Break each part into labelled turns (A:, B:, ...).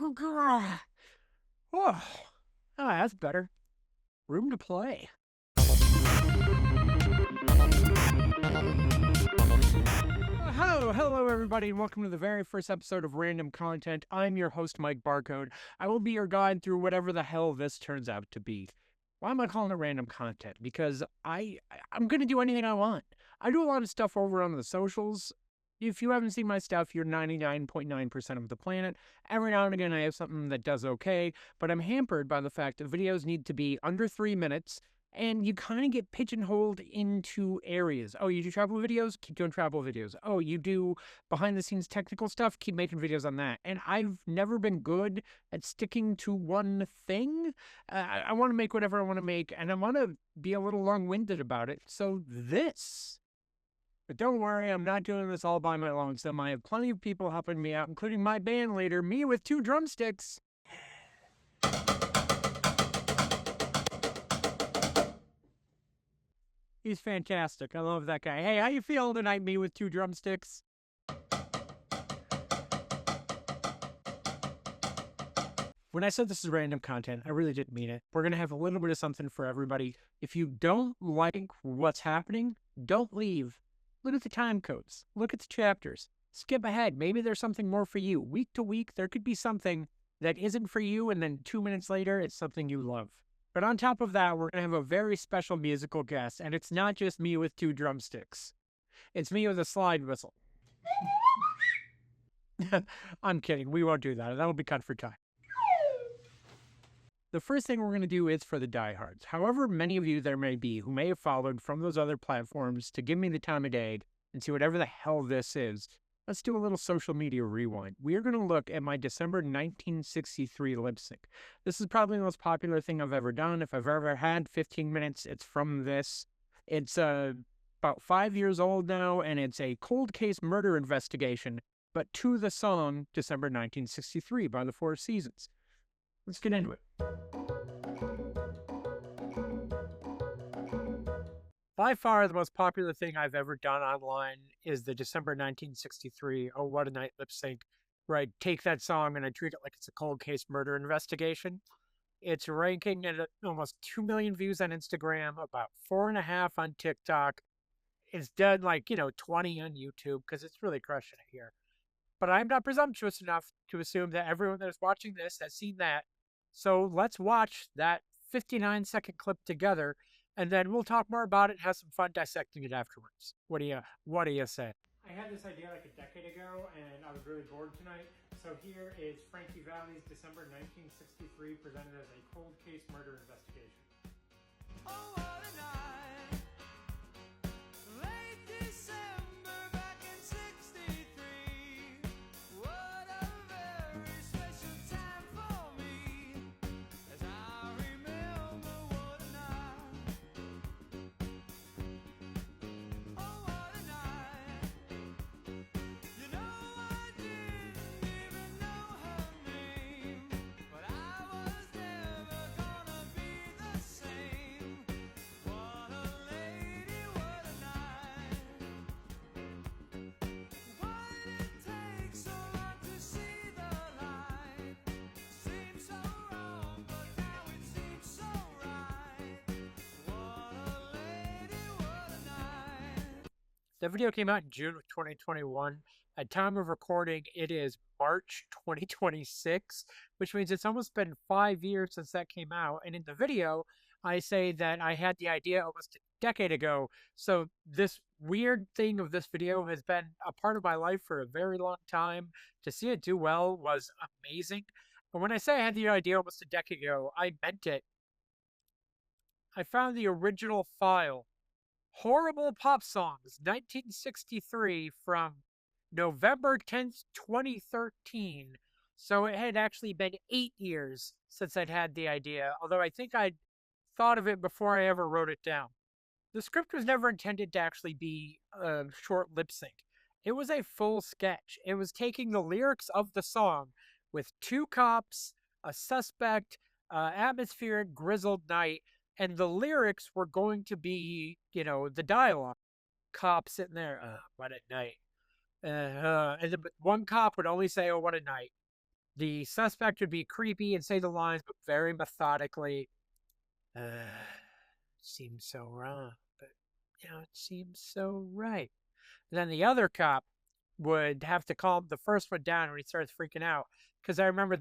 A: Oh, that's better. Room to play. Hello, everybody, and welcome to the very first episode of Random Content. I'm your host, Mike Barcode. I will be your guide through whatever the hell this turns out to be. Why am I calling it Random Content? Because I'm going to do anything I want. I do a lot of stuff over on the socials. If you haven't seen my stuff, you're 99.9% of the planet. Every now and again, I have something that does okay, but I'm hampered by the fact that videos need to be under 3 minutes, and you kind of get pigeonholed into areas. Oh, you do travel videos? Keep doing travel videos. Oh, you do behind-the-scenes technical stuff? Keep making videos on that. And I've never been good at sticking to one thing. I want to make whatever I want to make, and I want to be a little long-winded about it. So this... But don't worry, I'm not doing this all by my lonesome. I have plenty of people helping me out, including my band leader, me with 2 drumsticks. He's fantastic. I love that guy. Hey, how you feeling tonight, me with 2 drumsticks? When I said this is random content, I really didn't mean it. We're going to have a little bit of something for everybody. If you don't like what's happening, don't leave. Look at the time codes. Look at the chapters. Skip ahead. Maybe there's something more for you. Week to week, there could be something that isn't for you, and then 2 minutes later, it's something you love. But on top of that, we're going to have a very special musical guest, and it's not just me with 2 drumsticks. It's me with a slide whistle. I'm kidding. We won't do that. That'll be cut for time. The first thing we're going to do is for the diehards. However many of you there may be who may have followed from those other platforms to give me the time of day and see whatever the hell this is, let's do a little social media rewind. We are going to look at my December 1963 lip sync. This is probably the most popular thing I've ever done. If I've ever had 15 minutes, it's from this. It's about 5 years old now, and it's a cold case murder investigation, but to the song December 1963 by the Four Seasons. Let's get into it. By far, the most popular thing I've ever done online is the December 1963 Oh What a Night lip sync, where I take that song and I treat it like it's a cold case murder investigation. It's ranking at almost 2 million views on Instagram, about 4.5 on TikTok. It's done 20 on YouTube because it's really crushing it here. But I'm not presumptuous enough to assume that everyone that is watching this has seen that. So let's watch that 59-second clip together, and then we'll talk more about it and have some fun dissecting it afterwards. What do you say? I had this idea like a decade ago, and I was really bored tonight. So here is Frankie Valli's December 1963 presented as a cold case murder investigation. Oh, what a night. Late December back in 63. What a very special time for me, as I remember what a night. Oh, what a night. You know I didn't even know her name, but I was never gonna be the same. What a lady, what a night. Why did it take so long to see the light? Seemed so wrong, but now it seems so right. What a lady, what a night. The video came out in June of 2021. At time of recording, it is March 2026, which means it's almost been 5 years since that came out. And in the video, I say that I had the idea almost a decade ago. So this weird thing of this video has been a part of my life for a very long time. To see it do well was amazing. But when I say I had the idea almost a decade ago, I meant it. I found the original file. Horrible Pop Songs, 1963, from November 10th, 2013. So it had actually been 8 years since I'd had the idea, although I think I'd thought of it before I ever wrote it down. The script was never intended to actually be a short lip sync. It was a full sketch. It was taking the lyrics of the song with 2 cops, a suspect, atmospheric grizzled night, and the lyrics were going to be, the dialogue. Cop sitting there, what a night. And then one cop would only say, oh, what a night.
B: The suspect would be creepy and say the lines, but very methodically. Seems so wrong, but it seems so right. And then the other cop would have to calm the first one down when he starts freaking out. Because I remember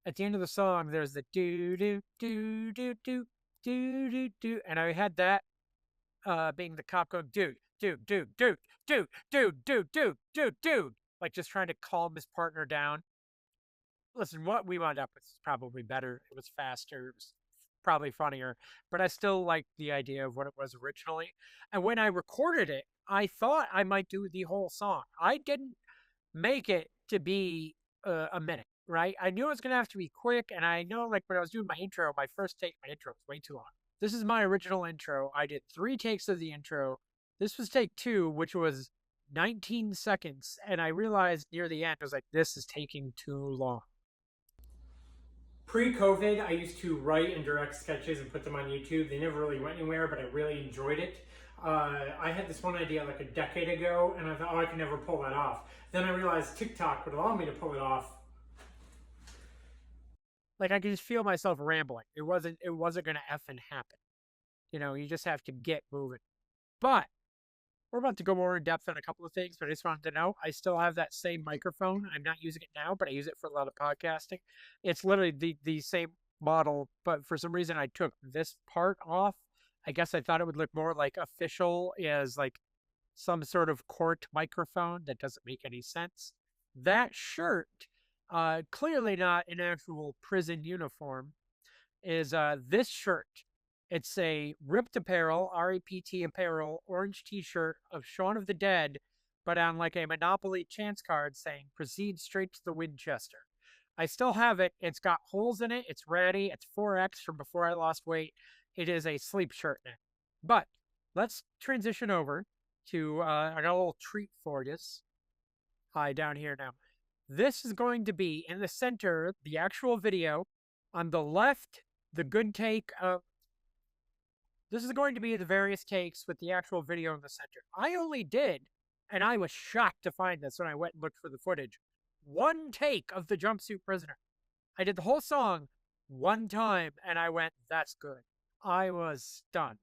B: at the end of the song, there's the do do do do do do do do, and I had that being the cop going dude, like just trying to calm his partner down. Listen, what we wound up with is probably better. It was faster. It was probably funnier, but I still like the idea of what it was originally. And when I recorded it, I thought I might do the whole song. I didn't make it to be a minute, right? I knew it was gonna have to be quick, and I know like when I was doing my intro, my first take, my intro was way too long. This is my original intro. I did 3 takes of the intro. This was take 2, which was 19 seconds, and I realized near the end, I was like, this is taking too long. Pre-COVID, I used to write and direct sketches and put them on YouTube. They never really went anywhere, but I really enjoyed it. I had this one idea like a decade ago, and I thought, oh, I can never pull that off. Then I realized TikTok would allow me to pull it off. Like I could just feel myself rambling. It wasn't gonna effing happen. You just have to get moving. But we're about to go more in depth on a couple of things, but I just wanted to know I still have that same microphone. I'm not using it now, but I use it for a lot of podcasting. It's literally the same model, but for some reason I took this part off. I guess I thought it would look more like official as like some sort of court microphone. That doesn't make any sense. That shirt, clearly not an actual prison uniform, is this shirt. It's a ripped apparel, R-E-P-T apparel, orange t-shirt of Shaun of the Dead, but on like a Monopoly chance card saying, proceed straight to the Winchester. I still have it. It's got holes in it. It's ratty. It's 4X from before I lost weight. It is a sleep shirt now. But let's transition over to I got a little treat for you. Hi, down here now. This is going to be in the center, the actual video. On the left, the good take of this is going to be the various takes with the actual video in the center. I only did, and I was shocked to find this when I went and looked for the footage, 1 take of the jumpsuit prisoner. I did the whole song 1 time, and I went, that's good. I was stunned.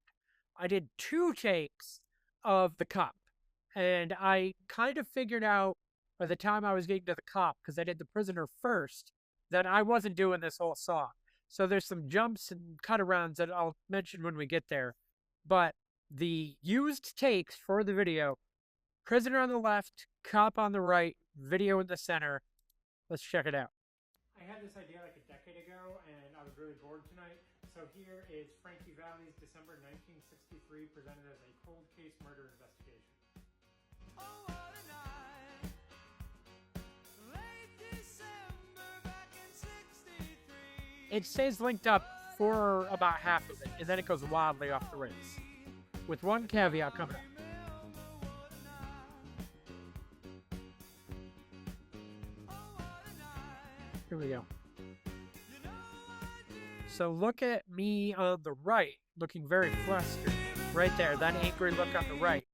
B: I did 2 takes of the cop, and I kind of figured out by the time I was getting to the cop, because I did the prisoner first, that I wasn't doing this whole song. So there's some jumps and cut-arounds that I'll mention when we get there. But the used takes for the video, prisoner on the left, cop on the right, video in the center. Let's check it out. I had this idea like a decade ago, and I was really bored tonight. So here is Frankie Valli's December 1963 presented as a cold case murder investigation.
A: Oh, what a night. Late December back in 63.
B: It stays linked up for about half of it, and then it goes wildly off the rails. With one caveat coming up. Here we go. So look at me on the right, looking very flustered. Right there, that angry look on the right.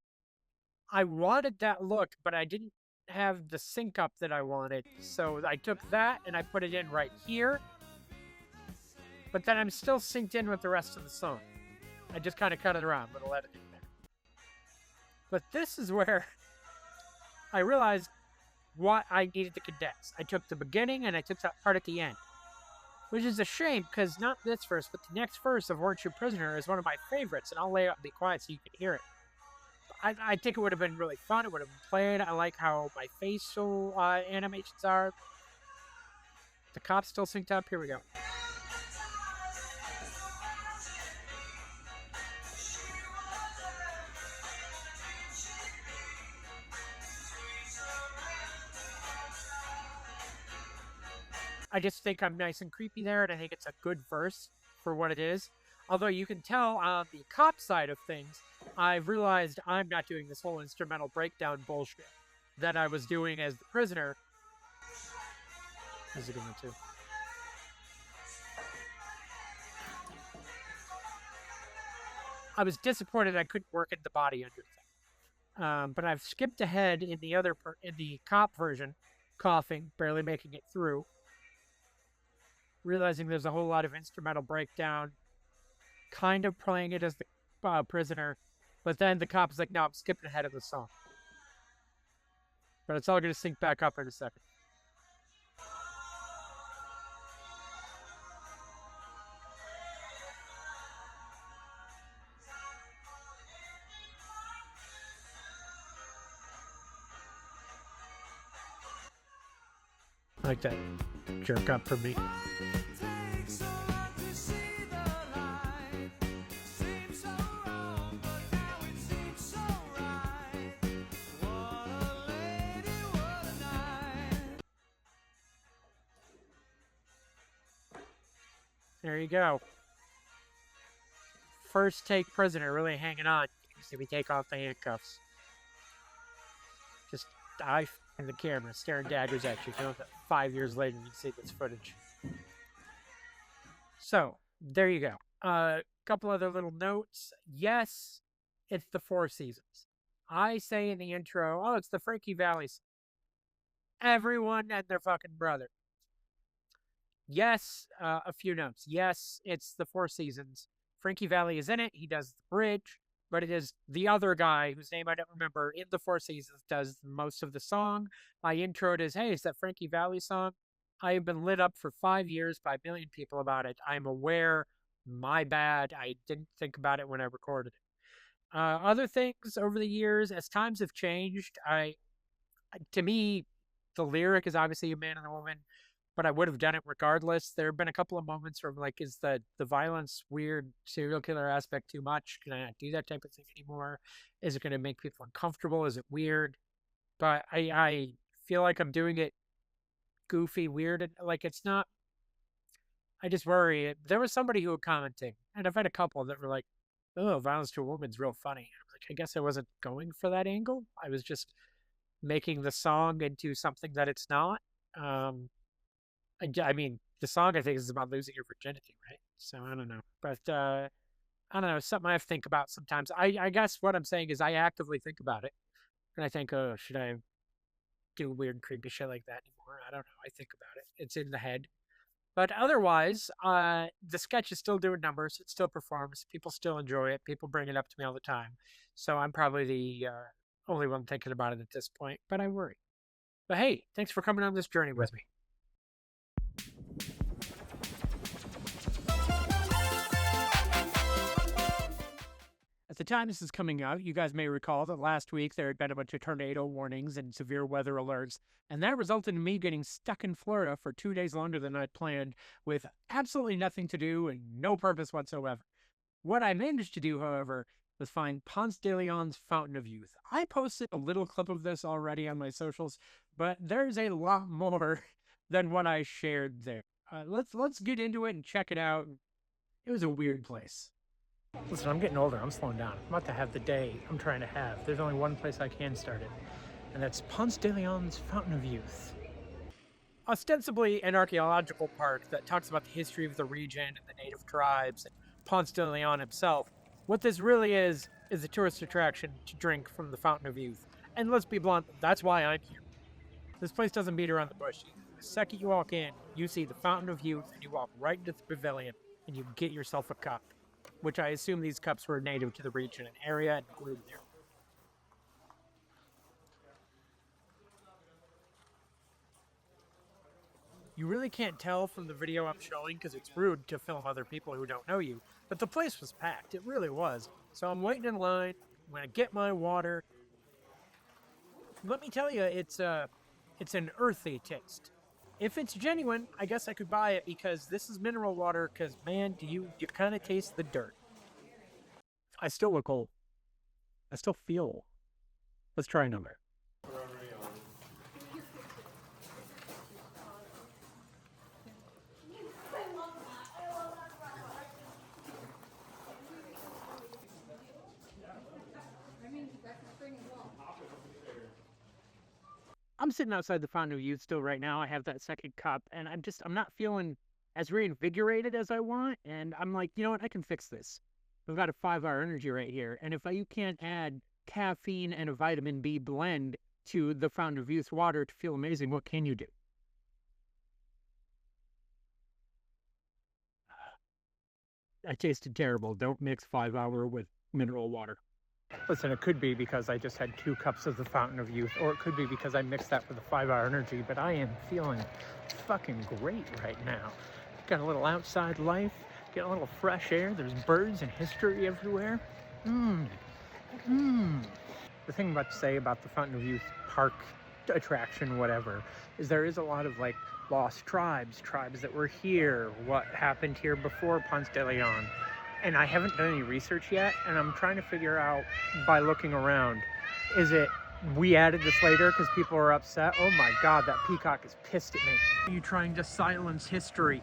B: I wanted that look, but I didn't have the sync up that I wanted. So I took that and I put it in right here. But then I'm still synced in with the rest of the song. I just kind of cut it around, little editing there. But this is where I realized what I needed to condense. I took the beginning and I took that part at the end. Which is a shame, because not this verse, but the next verse of Weren't You Prisoner is one of my favorites, and I'll lay out and be quiet so you can hear it. I think it would have been really fun. It would have been played. I like how my facial animations are. The cop's still synced up. Here we go. I just think I'm nice and creepy there, and I think it's a good verse for what it is. Although you can tell on the cop side of things, I've realized I'm not doing this whole instrumental breakdown bullshit that I was doing as the prisoner. This is a good one too. I was disappointed I couldn't work in the body under that. But I've skipped ahead in the cop version, coughing, barely making it through. realizing there's a whole lot of instrumental breakdown, kind of playing it as the prisoner, but then the cop is like, no, I'm skipping ahead of the song. But it's all going to sync back up in a second. I like that jerk up for me.
A: Takes so long to see the light. Seems so wrong, but now it seems so right. What a lady, what a night.
B: There you go. First take prisoner, really hanging on. See, we take off the handcuffs. Just eye in the camera, staring daggers at you. You know that 5 years later you see this footage. So, there you go. Couple other little notes. Yes, it's the Four Seasons. I say in the intro, oh, it's the Frankie Valley song. Everyone and their fucking brother. Yes, a few notes. Yes, it's the Four Seasons. Frankie Valley is in it. He does the bridge, but it is the other guy whose name I don't remember in the Four Seasons does most of the song. My intro is, hey, it's that Frankie Valley song. I have been lit up for 5 years by a million people about it. I'm aware. My bad. I didn't think about it when I recorded it. Other things over the years, as times have changed, to me, the lyric is obviously a man and a woman, but I would have done it regardless. There have been a couple of moments where I'm like, is the violence weird serial killer aspect too much? Can I not do that type of thing anymore? Is it going to make people uncomfortable? Is it weird? But I feel like I'm doing it goofy, weird, and like it's not. I just worry. There was somebody who was commenting, and I've had a couple that were like, "Oh, violence to a woman's real funny." I was like, I guess I wasn't going for that angle. I was just making the song into something that it's not. I mean, the song I think is about losing your virginity, right? So I don't know, but I don't know. Something I have to think about sometimes. I guess what I'm saying is I actively think about it, and I think, oh, should I do weird and creepy shit like that anymore? I don't know. I think about it. It's in the head. But otherwise, the sketch is still doing numbers. It still performs. People still enjoy it. People bring it up to me all the time. So I'm probably the only one thinking about it at this point. But I worry. But hey, thanks for coming on this journey with me. At the time this is coming out, you guys may recall that last week there had been a bunch of tornado warnings and severe weather alerts, and that resulted in me getting stuck in Florida for 2 days longer than I'd planned, with absolutely nothing to do and no purpose whatsoever. What I managed to do, however, was find Ponce de Leon's Fountain of Youth. I posted a little clip of this already on my socials, but there's a lot more than what I shared there. Let's get into it and check it out. It was a weird place. Listen, I'm getting older. I'm slowing down. I'm about to have the day I'm trying to have. There's only one place I can start it, and that's Ponce de Leon's Fountain of Youth. Ostensibly an archaeological park that talks about the history of the region and the native tribes and Ponce de Leon himself, what this really is a tourist attraction to drink from the Fountain of Youth. And let's be blunt, that's why I'm here. This place doesn't beat around the bush. The second you walk in, you see the Fountain of Youth, and you walk right into the pavilion, and you get yourself a cup, which I assume these cups were native to the region and area and grew there. You really can't tell from the video I'm showing because it's rude to film other people who don't know you, but the place was packed. It really was. So I'm waiting in line. I'm going to get my water. Let me tell you, it's an earthy taste. If it's genuine, I guess I could buy it because this is mineral water because, man, you kind of taste the dirt. I still look old. I still feel old. Let's try another. I'm sitting outside the Fountain of Youth still right now. I have that second cup, and I'm not feeling as reinvigorated as I want. And I'm like, you know what? I can fix this. I've got a 5-hour energy right here. And if you can't add caffeine and a vitamin B blend to the Fountain of Youth water to feel amazing, what can you do? I tasted terrible. Don't mix 5-hour with mineral water. Listen, it could be because I just had 2 cups of the Fountain of Youth, or it could be because I mixed that with the 5-hour energy, but I am feeling fucking great right now. Got a little outside life, get a little fresh air, there's birds and history everywhere. The thing I'm about to say about the Fountain of Youth park attraction, whatever, is there is a lot of like lost tribes that were here, what happened here before Ponce de Leon. And I haven't done any research yet, and I'm trying to figure out by looking around, is it we added this later because people are upset? Oh my god, that peacock is pissed at me. Are you trying to silence history?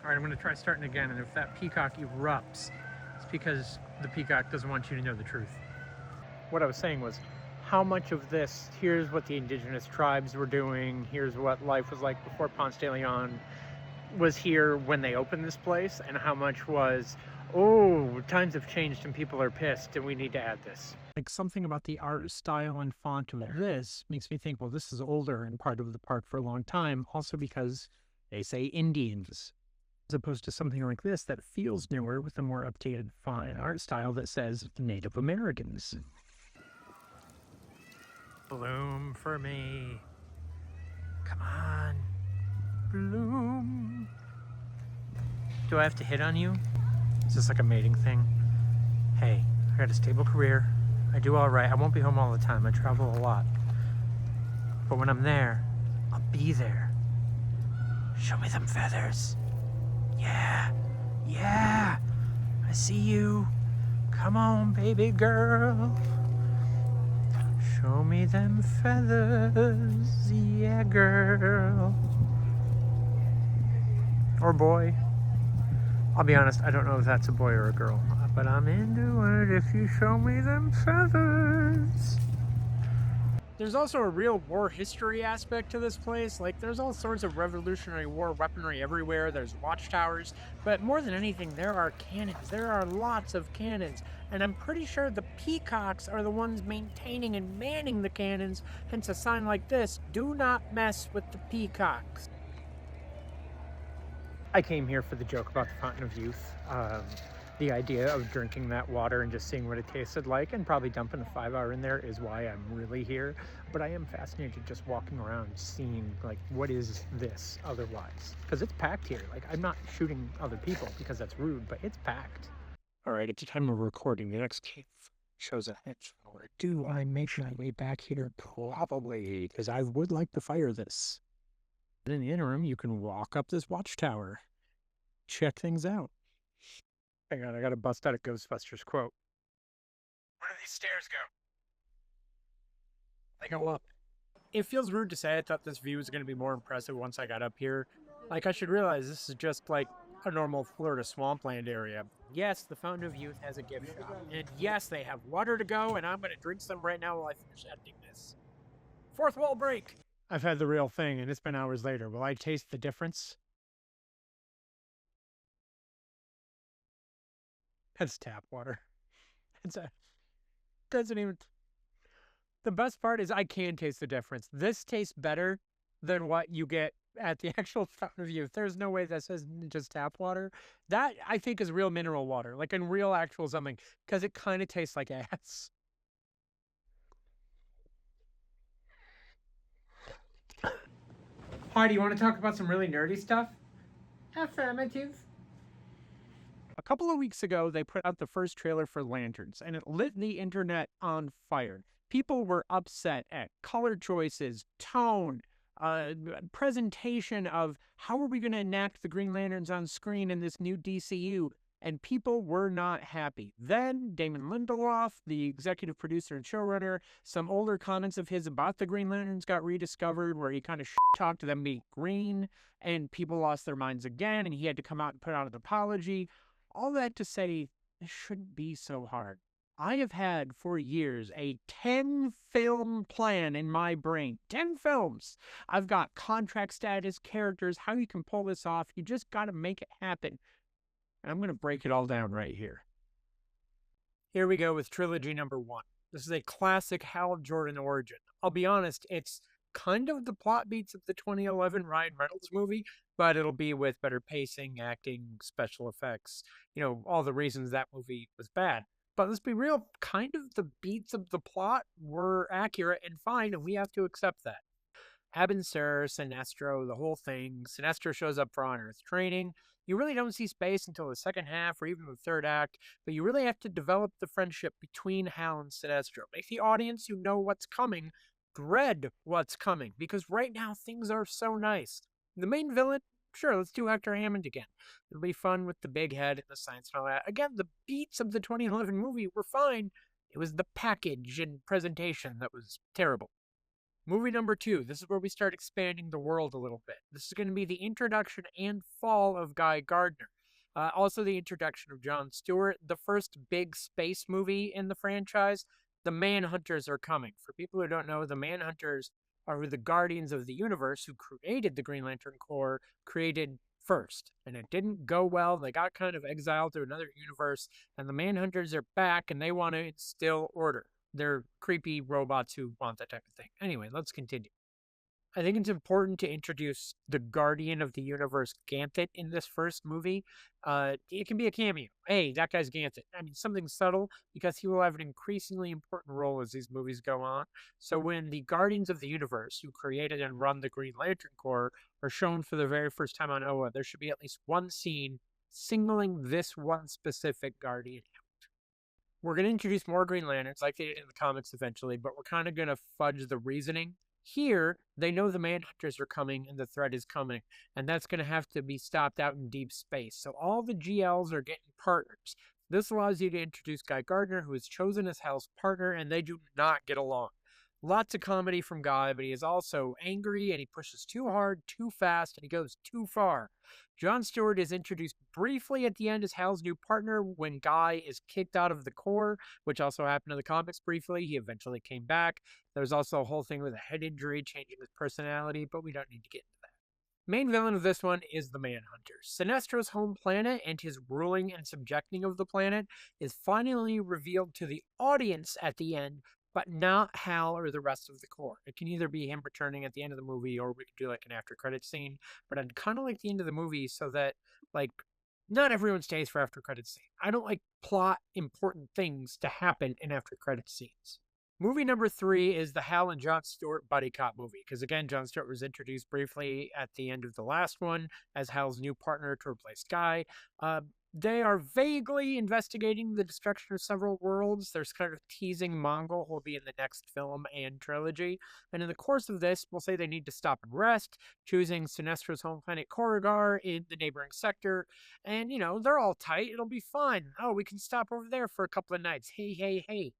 B: Alright, I'm going to try starting again, and if that peacock erupts, it's because the peacock doesn't want you to know the truth. What I was saying was, how much of this, here's what the indigenous tribes were doing, here's what life was like before Ponce de Leon was here when they opened this place, and how much was, oh, times have changed and people are pissed and we need to add this. Like something about the art style and font of this makes me think, well, this is older and part of the park for a long time, also because they say Indians, as opposed to something like this that feels newer with a more updated font and art style that says Native Americans. Bloom for me. Come on. Bloom. Do I have to hit on you? Is this like a mating thing? Hey, I got a stable career. I do all right. I won't be home all the time. I travel a lot. But when I'm there, I'll be there. Show me them feathers. Yeah. Yeah. I see you. Come on, baby girl. Show me them feathers, yeah, girl. Or boy. I'll be honest, I don't know if that's a boy or a girl, but I'm into it if you show me them feathers. There's also a real war history aspect to this place. Like, there's all sorts of Revolutionary War weaponry everywhere. There's watchtowers, but more than anything, there are cannons. There are lots of cannons, and I'm pretty sure the peacocks are the ones maintaining and manning the cannons, hence a sign like this, do not mess with the peacocks. I came here for the joke about the Fountain of Youth. The idea of drinking that water and just seeing what it tasted like and probably dumping a 5-hour in there is why I'm really here. But I am fascinated just walking around seeing like, what is this otherwise? Because it's packed here. Like, I'm not shooting other people because that's rude, but it's packed. All right, at the time of recording, the next cave shows a hedge flower. Do I make my way back here? Probably, because I would like to fire this. But in the interim, you can walk up this watchtower, check things out. Hang on, I gotta bust out a Ghostbusters quote. Where do these stairs go? They go up. It feels rude to say I thought this view was gonna be more impressive once I got up here. Like, I should realize this is just like a normal Florida swampland area. Yes, the Fountain of Youth has a gift shop. And yes, they have water to go, and I'm gonna drink some right now while I finish editing this. Fourth wall break! I've had the real thing, and it's been hours later. Will I taste the difference? That's tap water. It's a... doesn't even... The best part is I can taste the difference. This tastes better than what you get at the actual Fountain of Youth. There's no way that says just tap water. That, I think, is real mineral water. Like, in real actual something. Because it kind of tastes like ass. Hi, do you want to talk about some really nerdy stuff? Affirmative. A couple of weeks ago, they put out the first trailer for Lanterns, and it lit the internet on fire. People were upset at color choices, tone, presentation of how are we going to enact the Green Lanterns on screen in this new DCU, and people were not happy. Then Damon Lindelof, the executive producer and showrunner, some older comments of his about the Green Lanterns got rediscovered where he kind of talked to them being green, and people lost their minds again, and he had to come out and put out an apology. All that to say, it shouldn't be so hard. I have had for years a 10-film plan in my brain. 10 films. I've got contract status, characters, how you can pull this off. You just got to make it happen. And I'm going to break it all down right here. Here we go with trilogy number 1. This is a classic Hal Jordan origin. I'll be honest, it's kind of the plot beats of the 2011 Ryan Reynolds movie, but it'll be with better pacing, acting, special effects, all the reasons that movie was bad. But let's be real, kind of the beats of the plot were accurate and fine, and we have to accept that. Abin Sur, Sinestro, the whole thing. Sinestro shows up for On-Earth training. You really don't see space until the second half or even the third act, but you really have to develop the friendship between Hal and Sinestro. Make the audience who know what's coming dread what's coming, because right now things are so nice. The main villain, sure, let's do Hector Hammond again. It'll be fun with the big head and the science and all that. Again, the beats of the 2011 movie were fine. It was the package and presentation that was terrible. Movie number 2, this is where we start expanding the world a little bit. This is going to be the introduction and fall of Guy Gardner. Also the introduction of Jon Stewart, the first big space movie in the franchise. The Manhunters are coming. For people who don't know, the Manhunters are the Guardians of the Universe who created the Green Lantern Corps, created first. And it didn't go well. They got kind of exiled to another universe, and the Manhunters are back, and they want to instill order. They're creepy robots who want that type of thing. Anyway, let's continue. I think it's important to introduce the Guardian of the Universe Ganthet in this first movie. It can be a cameo. Hey, that guy's Ganthet. I mean, something subtle, because he will have an increasingly important role as these movies go on. So when the Guardians of the Universe, who created and run the Green Lantern Corps, are shown for the very first time on Oa, there should be at least one scene singling this one specific Guardian. We're going to introduce more Green Lanterns like they did in the comics eventually, but we're kind of going to fudge the reasoning. Here, they know the Manhunters are coming and the threat is coming, and that's going to have to be stopped out in deep space. So all the GLs are getting partners. This allows you to introduce Guy Gardner, who is chosen as Hal's partner, and they do not get along. Lots of comedy from Guy, but he is also angry, and he pushes too hard, too fast, and he goes too far. Jon Stewart is introduced briefly at the end as Hal's new partner when Guy is kicked out of the Corps, which also happened in the comics briefly. He eventually came back. There's also a whole thing with a head injury, changing his personality, but we don't need to get into that. Main villain of this one is the Manhunters. Sinestro's home planet and his ruling and subjecting of the planet is finally revealed to the audience at the end, but not Hal or the rest of the Corps. It can either be him returning at the end of the movie, or we could do like an after credit scene. But I'd kind of like the end of the movie so that, like, not everyone stays for after credit scene. I don't like plot important things to happen in after credit scenes. Movie number 3 is the Hal and Jon Stewart buddy cop movie, because again, Jon Stewart was introduced briefly at the end of the last one as Hal's new partner to replace Guy. They are vaguely investigating the destruction of several worlds. There's kind of teasing Mongol who will be in the next film and trilogy. And in the course of this, we'll say they need to stop and rest, choosing Sinestro's home planet Korrigar in the neighboring sector. And, they're all tight. It'll be fine. Oh, we can stop over there for a couple of nights. Hey, hey, hey.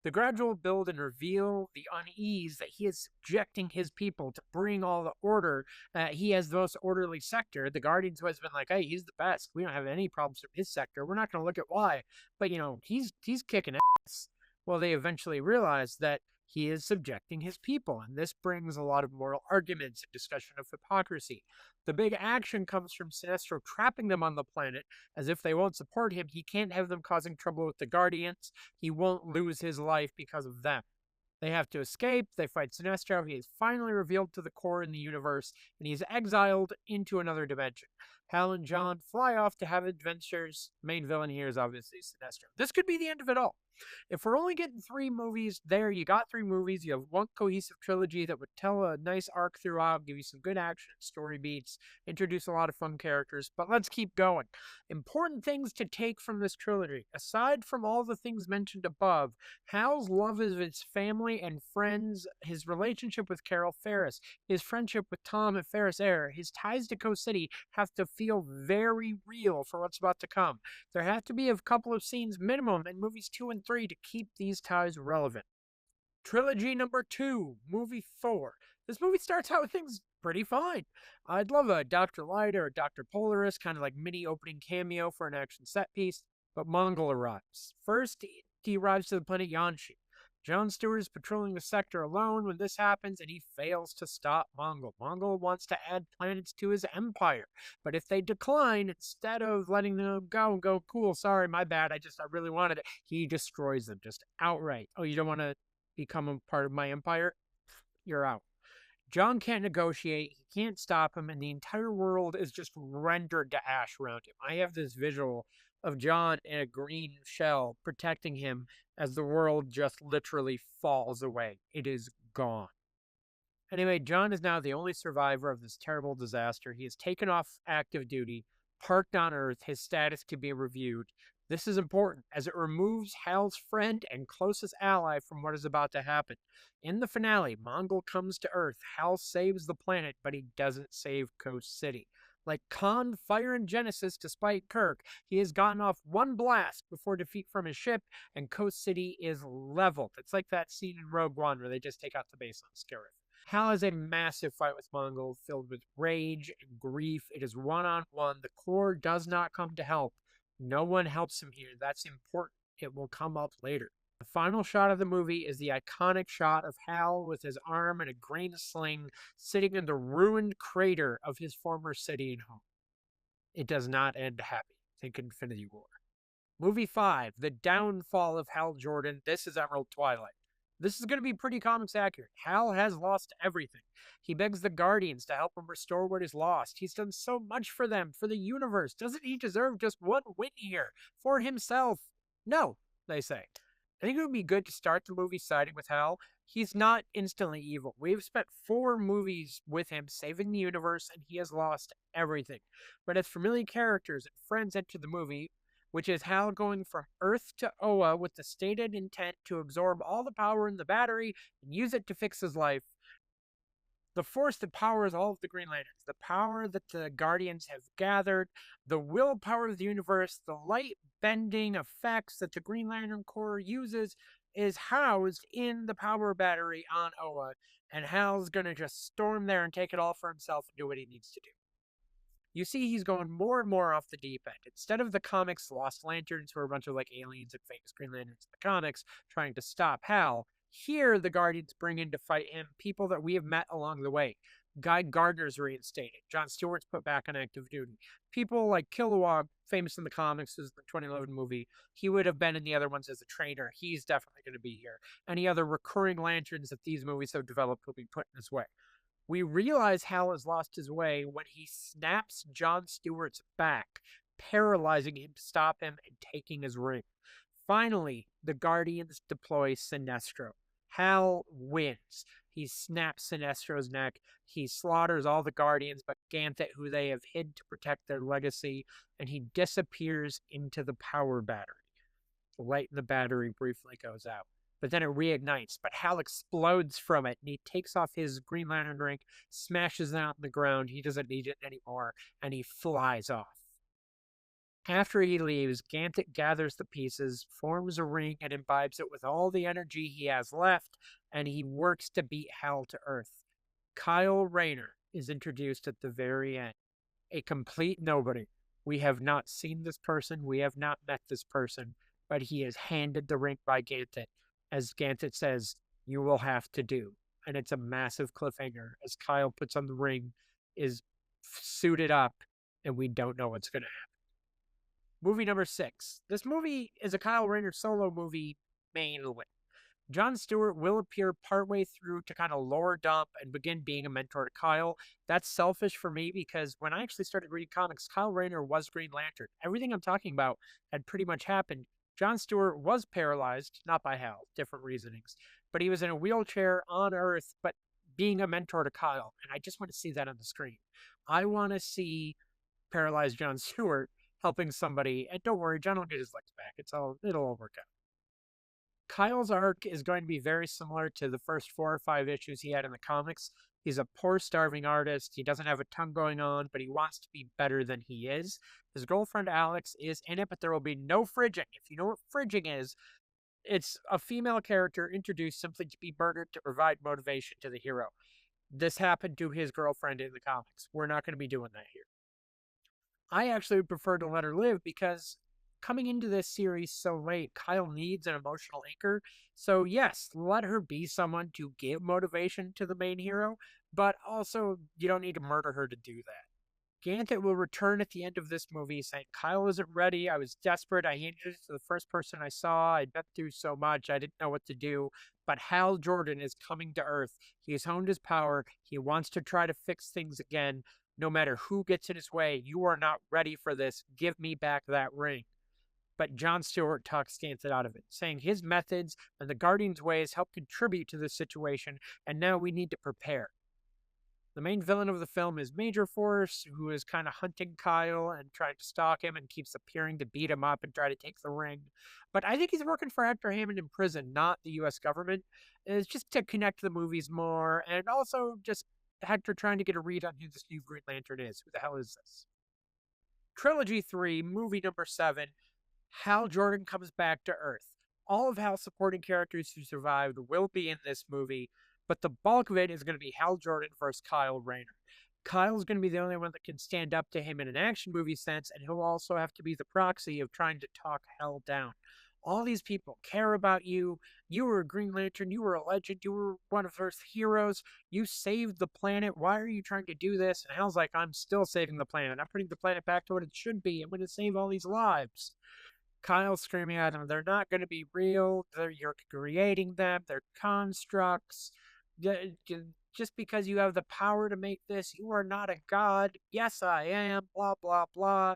B: The gradual build and reveal the unease that he is subjecting his people to bring all the order. He has the most orderly sector. The Guardians who has been like, hey, he's the best. We don't have any problems with his sector. We're not going to look at why. But, he's kicking ass. Well, they eventually realize that he is subjecting his people, and this brings a lot of moral arguments and discussion of hypocrisy. The big action comes from Sinestro trapping them on the planet, as if they won't support him. He can't have them causing trouble with the Guardians. He won't lose his life because of them. They have to escape. They fight Sinestro. He is finally revealed to the Corps in the universe, and he is exiled into another dimension. Hal and John fly off to have adventures. Main villain here is obviously Sinestro. This could be the end of it all. If we're only getting 3 movies, you got 3 movies. You have one cohesive trilogy that would tell a nice arc throughout, give you some good action, story beats, introduce a lot of fun characters. But let's keep going. Important things to take from this trilogy. Aside from all the things mentioned above, Hal's love of his family and friends, his relationship with Carol Ferris, his friendship with Tom and Ferris Air, his ties to Coast City have to feel very real for what's about to come. There have to be a couple of scenes minimum in movies 2 and 3 to keep these ties relevant. Trilogy number 2, movie 4. This movie starts out with things pretty fine. I'd love a Dr. Light or a Dr. Polaris, kind of like mini opening cameo for an action set piece, but Mongol arrives. First, he arrives to the planet Yanshi. Jon Stewart is patrolling the sector alone when this happens, and he fails to stop Mongol. Mongol wants to add planets to his empire, but if they decline, instead of letting them go, cool, sorry, my bad, I really wanted it, he destroys them just outright. Oh, you don't want to become a part of my empire? You're out. John can't negotiate, he can't stop him, and the entire world is just rendered to ash around him. I have this visual of John in a green shell protecting him as the world just literally falls away. It is gone. Anyway, John is now the only survivor of this terrible disaster. He is taken off active duty, parked on Earth, his status to be reviewed. This is important as it removes Hal's friend and closest ally from what is about to happen. In the finale, Mongol comes to Earth. Hal saves the planet, but he doesn't save Coast City. Like Khan, Fire, and Genesis, despite Kirk, he has gotten off one blast before defeat from his ship, and Coast City is leveled. It's like that scene in Rogue One where they just take out the base on Scarif. Hal has a massive fight with Mongol filled with rage and grief. It is one-on-one. The Corps does not come to help. No one helps him here. That's important. It will come up later. The final shot of the movie is the iconic shot of Hal with his arm in a grain sling sitting in the ruined crater of his former city and home. It does not end happy. Think Infinity War. Movie 5, The Downfall of Hal Jordan. This is Emerald Twilight. This is going to be pretty comics accurate. Hal has lost everything. He begs the Guardians to help him restore what is lost. He's done so much for them, for the universe. Doesn't he deserve just one win here? For himself? No, they say. I think it would be good to start the movie siding with Hal. He's not instantly evil. We've spent 4 movies with him saving the universe, and he has lost everything. But as familiar characters and friends enter the movie, which is Hal going from Earth to Oa with the stated intent to absorb all the power in the battery and use it to fix his life. The force that powers all of the Green Lanterns, the power that the Guardians have gathered, the willpower of the universe, the light-bending effects that the Green Lantern Corps uses is housed in the power battery on Oa, and Hal's gonna just storm there and take it all for himself and do what he needs to do. You see he's going more and more off the deep end. Instead of the comics Lost Lanterns, who are a bunch of like aliens and famous Green Lanterns in the comics trying to stop Hal, here the Guardians bring in to fight him people that we have met along the way. Guy Gardner's reinstated. John Stewart's put back on active duty. People like Kilowog, famous in the comics as the 2011 movie, he would have been in the other ones as a trainer. He's definitely going to be here. Any other recurring lanterns that these movies have developed will be put in his way. We realize Hal has lost his way when he snaps John Stewart's back, paralyzing him to stop him and taking his ring. Finally, the Guardians deploy Sinestro. Hal wins. He snaps Sinestro's neck. He slaughters all the Guardians but Ganthet, who they have hid to protect their legacy, and he disappears into the power battery. The light in the battery briefly goes out. But then it reignites, but Hal explodes from it, and he takes off his Green Lantern ring, smashes it out on the ground, he doesn't need it anymore, and he flies off. After he leaves, Ganthet gathers the pieces, forms a ring, and imbibes it with all the energy he has left, and he works to beat Hal to Earth. Kyle Rayner is introduced at the very end. A complete nobody. We have not seen this person, we have not met this person, but he is handed the ring by Ganthet. As Ganthet says, you will have to do. And it's a massive cliffhanger as Kyle puts on the ring, is suited up, and we don't know what's going to happen. Movie number 6. This movie is a Kyle Rayner solo movie mainly. John Stewart will appear partway through to kind of lore dump and begin being a mentor to Kyle. That's selfish for me because when I actually started reading comics, Kyle Rayner was Green Lantern. Everything I'm talking about had pretty much happened. John Stewart was paralyzed, not by Hal, different reasonings, but he was in a wheelchair on Earth, but being a mentor to Kyle, and I just want to see that on the screen. I want to see paralyzed John Stewart helping somebody, and don't worry, John will get his legs back. It'll all work out. Kyle's arc is going to be very similar to the first 4 or 5 issues he had in the comics. He's a poor, starving artist. He doesn't have a ton going on, but he wants to be better than he is. His girlfriend, Alex, is in it, but there will be no fridging. If you know what fridging is, it's a female character introduced simply to be murdered to provide motivation to the hero. This happened to his girlfriend in the comics. We're not going to be doing that here. I actually would prefer to let her live because coming into this series so late, Kyle needs an emotional anchor. So yes, let her be someone to give motivation to the main hero, but also you don't need to murder her to do that. Ganthet will return at the end of this movie saying, Kyle isn't ready. I was desperate. I handed it to the first person I saw. I'd been through so much. I didn't know what to do. But Hal Jordan is coming to Earth. He has honed his power. He wants to try to fix things again. No matter who gets in his way, you are not ready for this. Give me back that ring. But Jon Stewart talks Ganthet out of it, saying his methods and the Guardian's ways help contribute to this situation, and now we need to prepare. The main villain of the film is Major Force, who is kind of hunting Kyle and trying to stalk him and keeps appearing to beat him up and try to take the ring. But I think he's working for Hector Hammond in prison, not the U.S. government. It's just to connect the movies more, and also just Hector trying to get a read on who this new Green Lantern is. Who the hell is this? Trilogy 3, movie number 7, Hal Jordan comes back to Earth. All of Hal's supporting characters who survived will be in this movie, but the bulk of it is going to be Hal Jordan versus Kyle Rayner. Kyle's going to be the only one that can stand up to him in an action movie sense, and he'll also have to be the proxy of trying to talk Hal down. All these people care about you. You were a Green Lantern. You were a legend. You were one of Earth's heroes. You saved the planet. Why are you trying to do this? And Hal's like, I'm still saving the planet. I'm putting the planet back to what it should be. I'm going to save all these lives. Kyle's screaming at him, they're not going to be real. You're creating them. They're constructs. Just because you have the power to make this, you are not a god. Yes, I am. Blah, blah, blah.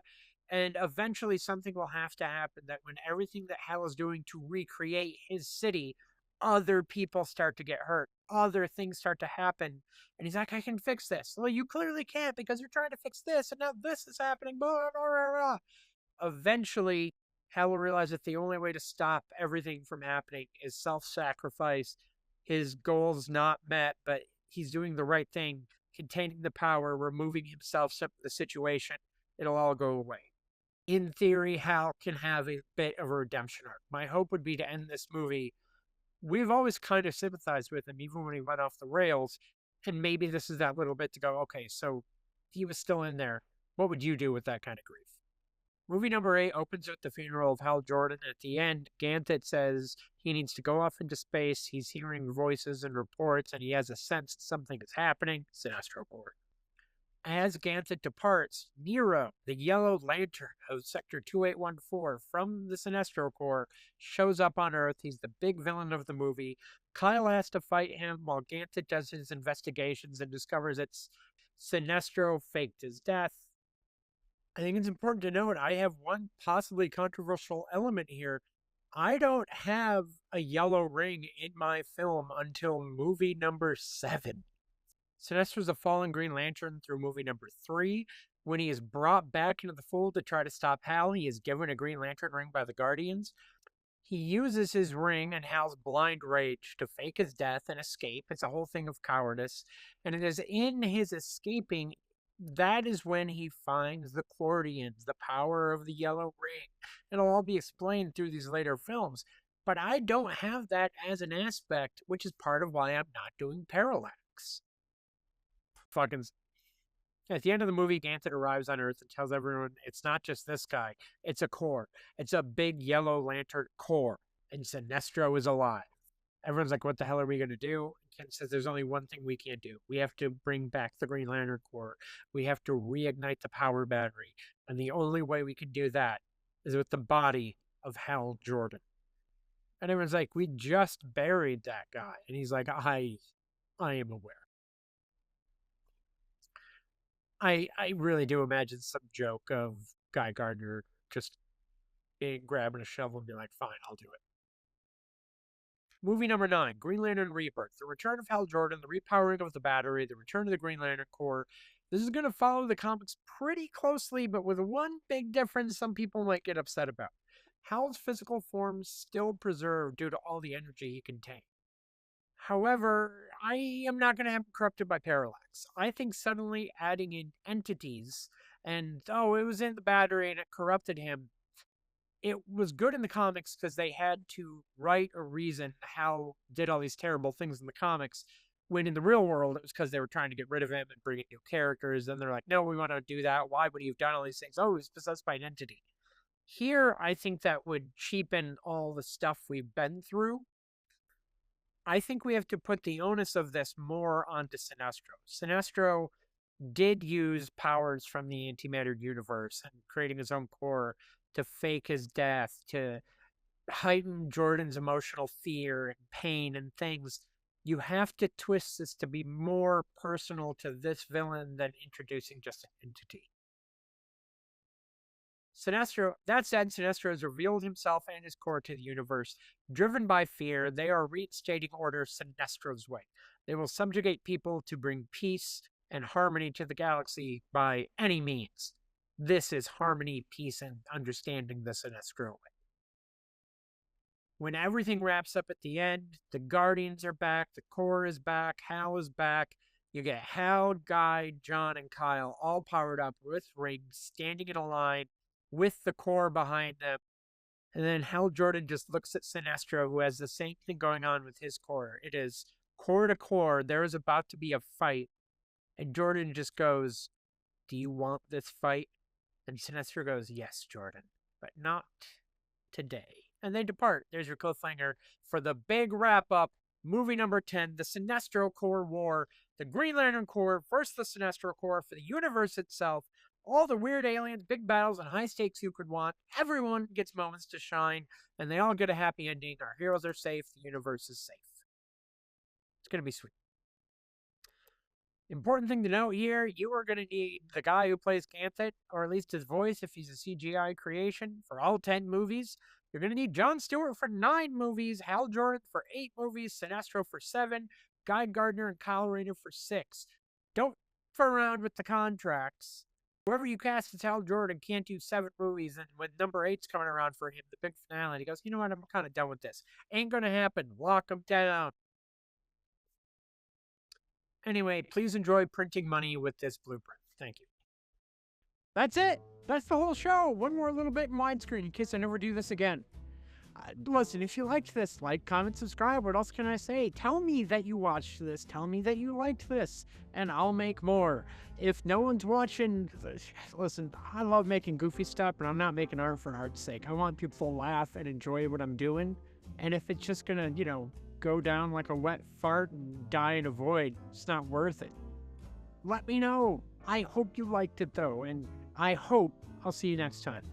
B: And eventually something will have to happen that when everything that Hal is doing to recreate his city, other people start to get hurt. Other things start to happen. And he's like, I can fix this. Well, you clearly can't because you're trying to fix this. And now this is happening. Blah, blah, blah, blah. Eventually, Hal will realize that the only way to stop everything from happening is self-sacrifice. His goal's not met, but he's doing the right thing, containing the power, removing himself from the situation. It'll all go away. In theory, Hal can have a bit of a redemption arc. My hope would be to end this movie. We've always kind of sympathized with him, even when he went off the rails. And maybe this is that little bit to go, okay, so he was still in there. What would you do with that kind of grief? Movie number 8 opens with the funeral of Hal Jordan. At the end, Ganthet says he needs to go off into space. He's hearing voices and reports, and he has a sense something is happening. Sinestro Corps. As Ganthet departs, Nero, the Yellow Lantern of Sector 2814 from the Sinestro Corps, shows up on Earth. He's the big villain of the movie. Kyle has to fight him while Ganthet does his investigations and discovers it's Sinestro faked his death. I think it's important to note I have one possibly controversial element here. I don't have a yellow ring in my film until movie number 7. Sinestro's a fallen Green Lantern through movie number 3. When he is brought back into the fold to try to stop Hal, he is given a Green Lantern ring by the Guardians. He uses his ring and Hal's blind rage to fake his death and escape. It's a whole thing of cowardice. And it is in his escaping that is when he finds the Clordians, the power of the yellow ring. It'll all be explained through these later films. But I don't have that as an aspect, which is part of why I'm not doing Parallax. Fucking... At the end of the movie, Ganthet arrives on Earth and tells everyone it's not just this guy. It's a core. It's a big yellow lantern core. And Sinestro is alive. Everyone's like, what the hell are we going to do? Kent says there's only one thing we can do. We have to bring back the Green Lantern Corps. We have to reignite the power battery. And the only way we can do that is with the body of Hal Jordan. And everyone's like, we just buried that guy. And he's like, I am aware. I really do imagine some joke of Guy Gardner just grabbing a shovel and be like, fine, I'll do it. Movie number 9, Green Lantern Rebirth. The return of Hal Jordan, the repowering of the battery, the return of the Green Lantern Corps. This is going to follow the comics pretty closely, but with one big difference some people might get upset about. Hal's physical form still preserved due to all the energy he contained. However, I am not going to have him corrupted by Parallax. I think suddenly adding in entities and, oh, it was in the battery and it corrupted him. It was good in the comics because they had to write or reason Hal did all these terrible things in the comics, when in the real world it was because they were trying to get rid of him and bring in new characters. And they're like, no, we want to do that. Why would he have done all these things? Oh, he was possessed by an entity. Here, I think that would cheapen all the stuff we've been through. I think we have to put the onus of this more onto Sinestro. Sinestro did use powers from the antimatter universe and creating his own core to fake his death, to heighten Jordan's emotional fear and pain and things. You have to twist this to be more personal to this villain than introducing just an entity. Sinestro, that said, Sinestro has revealed himself and his core to the universe. Driven by fear, they are reinstating order Sinestro's way. They will subjugate people to bring peace and harmony to the galaxy by any means. This is harmony, peace, and understanding the Sinestro way. When everything wraps up at the end, the Guardians are back, the core is back, Hal is back. You get Hal, Guy, John, and Kyle all powered up with rings, standing in a line with the core behind them. And then Hal Jordan just looks at Sinestro, who has the same thing going on with his core. It is core to core. There is about to be a fight. And Jordan just goes, "Do you want this fight?" And Sinestro goes, "Yes, Jordan, but not today." And they depart. There's your cliffhanger for the big wrap-up. Movie number 10, the Sinestro Corps War. The Green Lantern Corps versus the Sinestro Corps for the universe itself. All the weird aliens, big battles, and high stakes you could want. Everyone gets moments to shine, and they all get a happy ending. Our heroes are safe. The universe is safe. It's going to be sweet. Important thing to note here, you are going to need the guy who plays Ganthet, or at least his voice if he's a CGI creation, for all 10 movies. You're going to need Jon Stewart for 9 movies, Hal Jordan for 8 movies, Sinestro for 7, Guy Gardner and Kyle Rayner for 6. Don't f around with the contracts. Whoever you cast as Hal Jordan can't do 7 movies, and when number 8's coming around for him, the big finale, he goes, "You know what, I'm kind of done with this. Ain't going to happen. Lock him down." Anyway, please enjoy printing money with this blueprint. Thank you. That's it. That's the whole show. One more little bit in widescreen in case I never do this again. Listen, if you liked this, like, comment, subscribe. What else can I say? Tell me that you watched this. Tell me that you liked this, and I'll make more. If no one's watching, listen, I love making goofy stuff, but I'm not making art for art's sake. I want people to laugh and enjoy what I'm doing. And if it's just gonna, go down like a wet fart and die in a void, it's not worth it. Let me know. I hope you liked it, though, and I hope I'll see you next time.